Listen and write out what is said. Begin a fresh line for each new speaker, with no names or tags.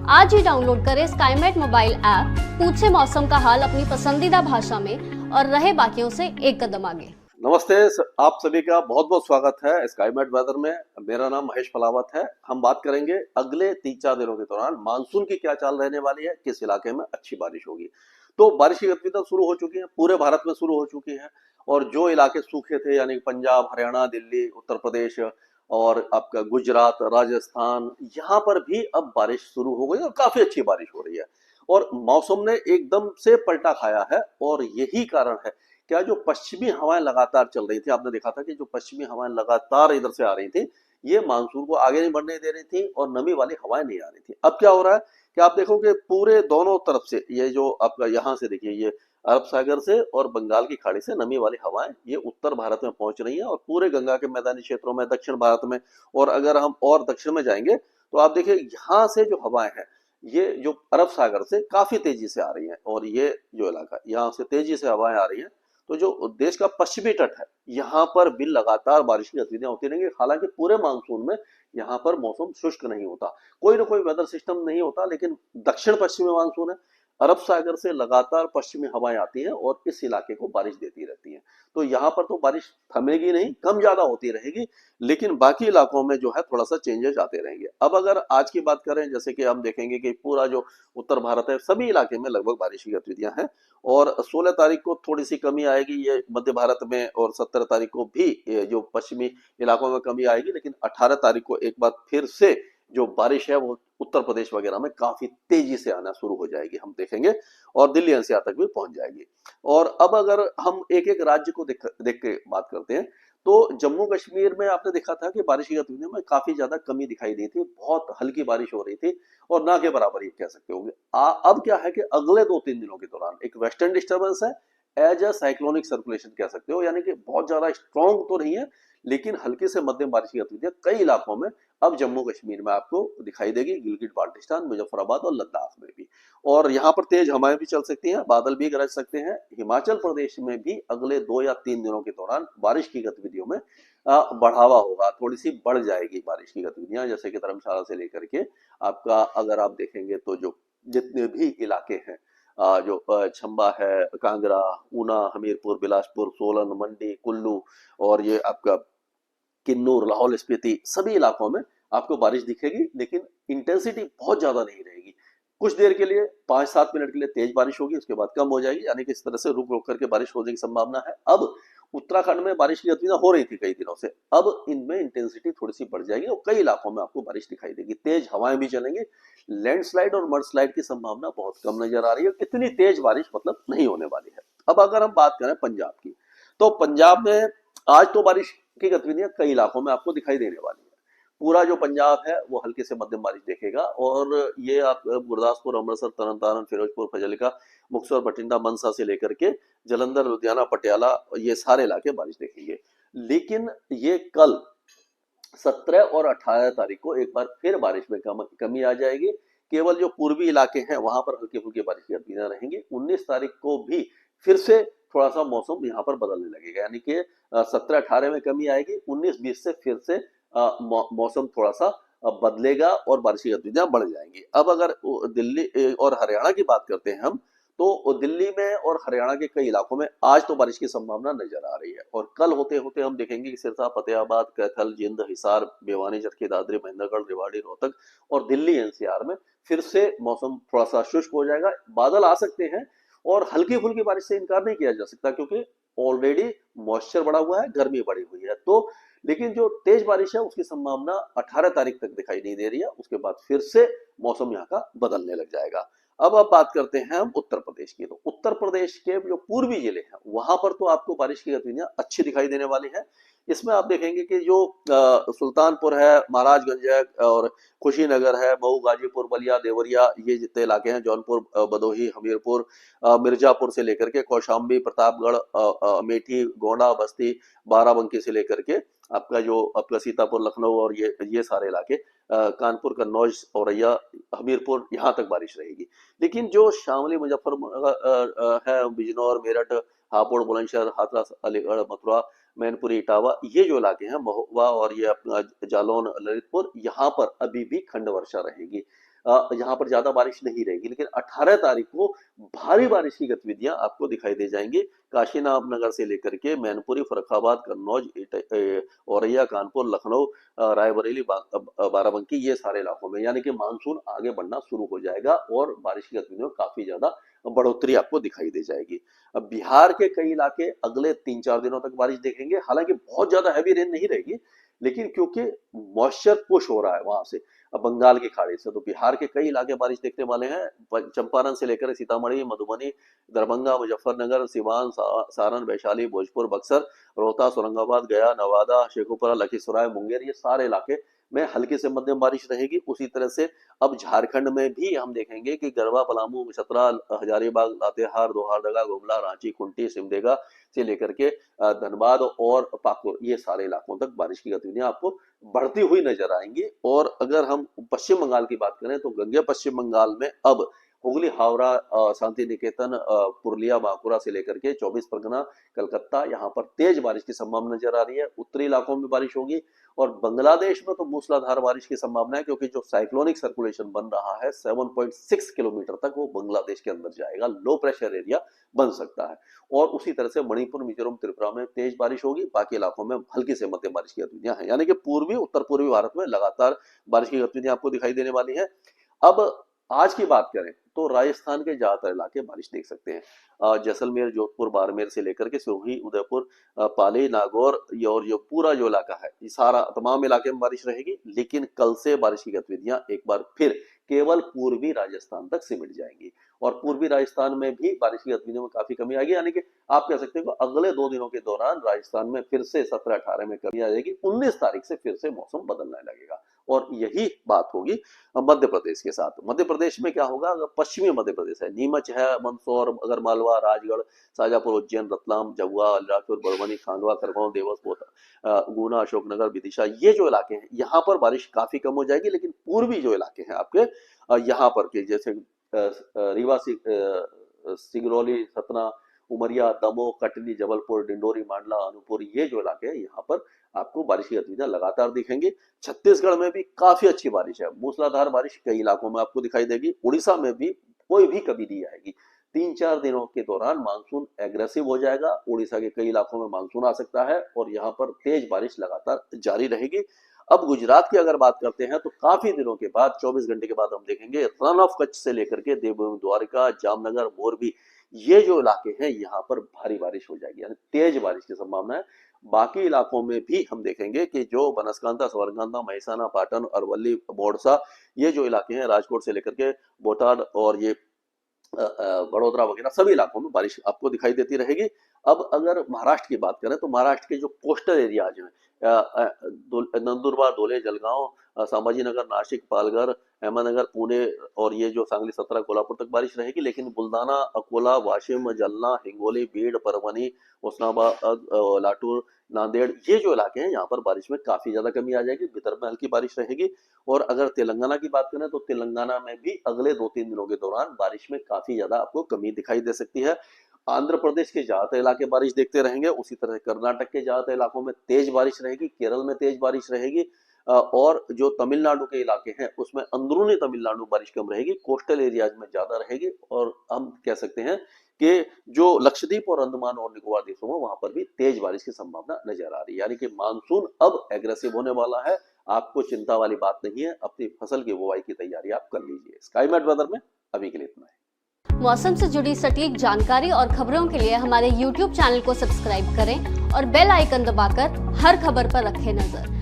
आज ही डाउनलोड करें Skymet mobile app, पूछे मौसम का हाल अपनी पसंदीदा भाषा में और रहे बाकियों से एक कदम आगे।
नमस्ते, आप सभी का बहुत बहुत स्वागत है स्काईमेट वेदर में। मेरा नाम महेश फलावत है। हम बात करेंगे अगले 3-4 दिनों के दौरान मानसून की क्या चाल रहने वाली है, किस इलाके में अच्छी बारिश होगी। तो बारिश की गतिविधियां शुरू हो चुकी है, पूरे भारत में शुरू हो चुकी है। और जो इलाके सूखे थे यानी पंजाब, हरियाणा, दिल्ली, उत्तर प्रदेश और आपका गुजरात, राजस्थान, यहाँ पर भी अब बारिश शुरू हो गई और काफी अच्छी बारिश हो रही है। और मौसम ने एकदम से पलटा खाया है और यही कारण है क्या जो पश्चिमी हवाएं लगातार चल रही थी। आपने देखा था कि जो पश्चिमी हवाएं लगातार इधर से आ रही थी, ये मानसून को आगे नहीं बढ़ने दे रही थी और नमी वाली हवाएं नहीं आ रही थी। अब क्या हो रहा है कि आप देखोगे पूरे दोनों तरफ से, ये जो आपका यहाँ से देखिए, ये अरब सागर से और बंगाल की खाड़ी से नमी वाली हवाएं ये उत्तर भारत में पहुंच रही हैं और पूरे गंगा के मैदानी क्षेत्रों में, दक्षिण भारत में। और अगर हम और दक्षिण में जाएंगे तो आप देखिए यहाँ से जो हवाएं हैं ये जो अरब सागर से काफी तेजी से आ रही हैं और ये जो इलाका यहाँ से तेजी से हवाएं आ रही हैं। तो जो देश का पश्चिमी तट है यहाँ पर भी लगातार बारिश की गतिविधियां होती रहेंगी। हालांकि पूरे मानसून में यहाँ पर मौसम शुष्क नहीं होता, कोई ना कोई वेदर सिस्टम नहीं होता, लेकिन दक्षिण पश्चिमी मानसून है, अरब सागर से लगातार पश्चिमी हवाएं आती हैं और इस इलाके को बारिश देती रहती हैं। तो यहाँ पर तो बारिश थमेगी नहीं, कम ज्यादा होती रहेगी, लेकिन बाकी इलाकों में जो है थोड़ा सा चेंजेस आते रहेंगे। अब अगर आज की बात करें, जैसे कि हम देखेंगे कि पूरा जो उत्तर भारत है सभी इलाके में लगभग बारिश की गतिविधियां हैं। और 16 तारीख को थोड़ी सी कमी आएगी ये मध्य भारत में, और 17 तारीख को भी ये जो पश्चिमी इलाकों में कमी आएगी, लेकिन 18 तारीख को एक बार फिर से जो बारिश है वो उत्तर प्रदेश वगैरह में काफी तेजी से आना शुरू हो जाएगी, हम देखेंगे, और दिल्ली एनसीआर तक भी पहुंच जाएगी। और अब अगर हम एक एक राज्य को देख के बात करते हैं, तो जम्मू कश्मीर में आपने देखा था कि बारिश की गतिविधियों में काफी ज्यादा कमी दिखाई दी थी, बहुत हल्की बारिश हो रही थी और ना के बराबर ये कह सकते होंगे। अब क्या है कि अगले 2-3 दिनों के दौरान एक वेस्टर्न डिस्टर्बेंस है, एज अ साइक्लोनिक सर्कुलेशन कह सकते हो, यानी कि बहुत ज्यादा स्ट्रॉन्ग तो नहीं है, लेकिन हल्की से मध्यम बारिश की गतिविधियां कई इलाकों में अब जम्मू कश्मीर में आपको दिखाई देगी, गिलगित बाल्टिस्तान, मुजफ्फराबाद और लद्दाख में भी। और यहाँ पर तेज हवाएं भी चल सकती हैं, बादल भी गरज सकते हैं। हिमाचल प्रदेश में भी अगले 2 या 3 दिनों के दौरान बारिश की गतिविधियों में बढ़ावा होगा, थोड़ी सी बढ़ जाएगी बारिश की गतिविधियां, जैसे कि धर्मशाला से लेकर के आपका अगर आप देखेंगे तो जो जितने भी इलाके हैं, जो चंबा है, कांगड़ा, ऊना, हमीरपुर, बिलासपुर, सोलन, मंडी, कुल्लू और ये आपका किन्नौर, लाहौल स्पीति, सभी इलाकों में आपको बारिश दिखेगी, लेकिन इंटेंसिटी बहुत ज्यादा नहीं रहेगी। कुछ देर के लिए 5-7 मिनट के लिए तेज बारिश होगी, उसके बाद कम हो जाएगी, यानी कि इस तरह से रुक रुक करके बारिश होने की संभावना है। अब उत्तराखंड में बारिश की गतिविधियां हो रही थी कई दिनों से, अब इनमें इंटेंसिटी थोड़ी सी बढ़ जाएगी और कई इलाकों में आपको बारिश दिखाई देगी, तेज हवाएं भी चलेंगी। लैंडस्लाइड और मडस्लाइड की संभावना बहुत कम नजर आ रही है, इतनी तेज बारिश मतलब नहीं होने वाली है। अब अगर हम बात करें पंजाब की, तो पंजाब में आज तो बारिश की गतिविधियां कई इलाकों में आपको दिखाई देने वाली है। पूरा जो पंजाब है वो हल्के से मध्यम बारिश देखेगा और ये आप गुरदासपुर, अमृतसर, तरन तारण, फिरोजपुर, फजलिका, मुक्तसर, बठिंडा, मनसा से लेकर के जलंधर, लुधियाना, पटियाला, ये सारे इलाके बारिश देखेंगे। लेकिन ये कल 17 और 18 तारीख को एक बार फिर बारिश में कमी आ जाएगी। केवल जो पूर्वी इलाके हैं वहां पर हल्की फुल्की बारिश की गतिविधियां रहेंगी। 19 तारीख को भी फिर से थोड़ा सा मौसम यहाँ पर बदलने लगेगा, यानी कि 17-18 में कमी आएगी, 19-20 से फिर से मौसम थोड़ा सा बदलेगा और बारिश की गतिविधियां बढ़ जाएंगी। अब अगर दिल्ली और हरियाणा की बात करते हैं हम, तो दिल्ली में और हरियाणा के कई इलाकों में आज तो बारिश की संभावना नजर आ रही है और कल होते होते हम देखेंगे कि सिरसा, फतेहाबाद, कैथल, जिंद, हिसार, भिवानी, चरखी दादरी, महेंद्रगढ़, रेवाड़ी, रोहतक और दिल्ली एनसीआर में फिर से मौसम थोड़ा सा शुष्क हो जाएगा। बादल आ सकते हैं और हल्की फुल्की बारिश से इनकार नहीं किया जा सकता, क्योंकि ऑलरेडी मॉइस्चर बढ़ा हुआ है, गर्मी बढ़ी हुई है। तो लेकिन जो तेज बारिश है उसकी संभावना 18 तारीख तक दिखाई नहीं दे रही है, उसके बाद फिर से मौसम यहाँ का बदलने लग जाएगा। अब आप बात करते हैं हम उत्तर प्रदेश की, तो उत्तर प्रदेश के जो पूर्वी जिले हैं वहां पर तो आपको बारिश की गतिविधियां अच्छी दिखाई देने वाली है। इसमें आप देखेंगे कि जो सुल्तानपुर है, महाराजगंज है और कुशीनगर है, मऊ, गाजीपुर, बलिया, देवरिया, ये जितने इलाके हैं, जौनपुर, भदोही, हमीरपुर, मिर्जापुर से लेकर के कौशाम्बी, प्रतापगढ़, अमेठी, गोंडा, बस्ती, बाराबंकी से लेकर के आपका जो आपका सीतापुर, लखनऊ और ये सारे इलाके, कानपुर, कन्नौज, औरैया, हमीरपुर, यहाँ तक बारिश रहेगी। लेकिन जो शामली, मुजफ्फर है, बिजनौर, मेरठ, हापुड़, बुलंदशहर, हाथरस, अलीगढ़, मथुरा, मैनपुरी, इटावा, ये जो इलाके हैं, महोबा और ये अपना जालौन, ललितपुर, यहाँ पर अभी भी खंड वर्षा रहेगी। यहाँ पर ज्यादा बारिश नहीं रहेगी, लेकिन 18 तारीख को भारी बारिश की गतिविधियां आपको दिखाई दे जाएंगी। काशीनाथ नगर से लेकर के मैनपुरी, फर्रुखाबाद, कन्नौज, औरैया, कानपुर, लखनऊ, रायबरेली, बाराबंकी, ये सारे इलाकों में यानी कि मानसून आगे बढ़ना शुरू हो जाएगा और बारिश की गतिविधियों में काफी ज्यादा बढ़ोतरी आपको दिखाई दे जाएगी। अब बिहार के कई इलाके अगले 3-4 दिनों तक बारिश देखेंगे, हालांकि बहुत ज्यादा हैवी रेन नहीं रहेगी, लेकिन क्योंकि मॉइस्चर पुश हो रहा है वहां से, अब बंगाल की खाड़ी से, तो बिहार के कई इलाके बारिश देखने वाले हैं। चंपारण से लेकर सीतामढ़ी, मधुबनी, दरभंगा, मुजफ्फरनगर, सिवान, सारण, वैशाली, भोजपुर, बक्सर, रोहतास, औरंगाबाद, गया, नवादा, शेखुपुरा, लखीसराय, मुंगेर, ये सारे इलाके में हल्की से मध्यम बारिश रहेगी। उसी तरह से अब झारखंड में भी हम देखेंगे कि गढ़वा, पलामू, चतरा, हजारीबाग, लातेहार, लोहरदगा, गुमला, रांची, खूंटी, सिमडेगा से लेकर के धनबाद और पाकुड़, ये सारे इलाकों तक बारिश की गतिविधियां आपको बढ़ती हुई नजर आएंगी। और अगर हम पश्चिम बंगाल की बात करें तो गंगे पश्चिम बंगाल में अब हुगली, हावड़ा, शांति निकेतन, पुरुलिया, बांकुरा से लेकर के 24 परगना, कलकत्ता, यहाँ पर तेज बारिश की संभावना नजर आ रही है। उत्तरी इलाकों में बारिश होगी और बांग्लादेश में तो मूसलाधार बारिश की संभावना है, क्योंकि जो साइक्लोनिक सर्कुलेशन बन रहा है 7.6 किलोमीटर तक वो बांग्लादेश के अंदर जाएगा, लो प्रेशर एरिया बन सकता है। और उसी तरह से मणिपुर, मिजोरम, त्रिपुरा में तेज बारिश होगी, बाकी इलाकों में हल्की से मध्यम बारिश की गतिविधियां हैं, यानी कि पूर्वी उत्तर पूर्वी भारत में लगातार बारिश की गतिविधियां आपको दिखाई देने वाली है। अब आज की बात करें तो राजस्थान के ज्यादातर इलाके बारिश देख सकते हैं। जैसलमेर, जोधपुर, बाड़मेर से लेकर के सिरोही, उदयपुर, पाली, नागौर, ये और जो पूरा जो इलाका है, ये सारा तमाम इलाके में बारिश रहेगी। लेकिन कल से बारिश की गतिविधियां एक बार फिर केवल पूर्वी राजस्थान तक सिमट जाएंगी और पूर्वी राजस्थान में भी बारिश की गतिविधियों में काफी कमी आएगी, यानी कि आप कह सकते हैं अगले 2 दिनों के दौरान राजस्थान में फिर से 17-18 में कमी आ जाएगी। 19 तारीख से फिर से मौसम बदलने लगेगा और यही बात होगी मध्य प्रदेश के साथ। मध्य प्रदेश में क्या होगा, अगर पश्चिमी मध्य प्रदेश है, नीमच है, मंदसौर, अगरमालवा, राजगढ़, शाजापुर, उज्जैन, रतलाम, जबुआ, अलीराजपुर, बड़वानी, खांडवा, खरगोन, देवास, गुना, अशोकनगर, विदिशा, ये जो इलाके हैं यहाँ पर बारिश काफी कम हो जाएगी। लेकिन पूर्वी जो इलाके हैं आपके यहाँ पर के जैसे रीवा, सिंगरौली, सतना, उमरिया, दमोह, कटनी, जबलपुर, डिंडोरी, मांडला, अनूपपुर, ये जो इलाके हैं यहाँ पर आपको बारिश की गतिविधियां लगातार दिखेंगी। छत्तीसगढ़ में भी काफी अच्छी बारिश है, मूसलाधार बारिश कई इलाकों में आपको दिखाई देगी। उड़ीसा में भी कोई भी कमी नहीं आएगी। 3-4 दिनों के दौरान मानसून एग्रेसिव हो जाएगा, उड़ीसा के कई इलाकों में मानसून आ सकता है और यहाँ पर तेज बारिश लगातार जारी रहेगी। अब गुजरात की अगर बात करते हैं तो काफी दिनों के बाद 24 घंटे के बाद हम देखेंगे रन ऑफ कच्छ से लेकर के देवभूमि द्वारका, जामनगर, मोरबी, ये जो इलाके हैं यहाँ पर भारी बारिश हो जाएगी, यानी तेज बारिश की संभावना है। बाकी इलाकों में भी हम देखेंगे कि जो बनासकांठा, साबरकांठा, महसाना, पाटन, अरवली, बोरसा, ये जो इलाके हैं राजकोट से लेकर के बोटाद और ये बड़ोदरा वगैरह सभी इलाकों में बारिश आपको दिखाई देती रहेगी। अब अगर महाराष्ट्र की बात करें तो महाराष्ट्र के जो कोस्टल एरियाज हैं नंदुरबार, धुले, जलगांव, संभाजीनगर, नाशिक, पालघर, अहमदनगर, पुणे और ये जो सांगली, सतना, कोल्हापुर तक बारिश रहेगी। लेकिन बुलढाना, अकोला, वाशिम, जालना, हिंगोली, बीड, परभणी, उस्मानाबाद, लातूर, नांदेड़, ये जो इलाके हैं यहाँ पर बारिश में काफी ज्यादा कमी आ जाएगी। विदर्भ में हल्की बारिश रहेगी। और अगर तेलंगाना की बात करें तो तेलंगाना में भी अगले 2-3 दिनों के दौरान बारिश में काफी ज्यादा आपको कमी दिखाई दे सकती है। आंध्र प्रदेश के ज्यादातर इलाके बारिश देखते रहेंगे। उसी तरह कर्नाटक के ज्यादातर इलाकों में तेज बारिश रहेगी, केरल में तेज बारिश रहेगी और जो तमिलनाडु के इलाके हैं उसमें अंदरूनी तमिलनाडु बारिश कम रहेगी, कोस्टल एरियाज में ज्यादा रहेगी। और हम कह सकते हैं कि जो लक्षद्वीप और अंडमान और निकोबार देशों में वहां पर भी तेज बारिश की संभावना नजर आ रही है, यानी कि मानसून अब एग्रेसिव होने वाला है। आपको चिंता वाली बात नहीं है, अपनी फसल की बुवाई की तैयारी आप कर लीजिए। स्काईमेट वेदर में अभी के लिए इतना है।
मौसम से जुड़ी सटीक जानकारी और खबरों के लिए हमारे YouTube चैनल को सब्सक्राइब करें और बेल आइकन दबाकर हर खबर पर रखें नजर।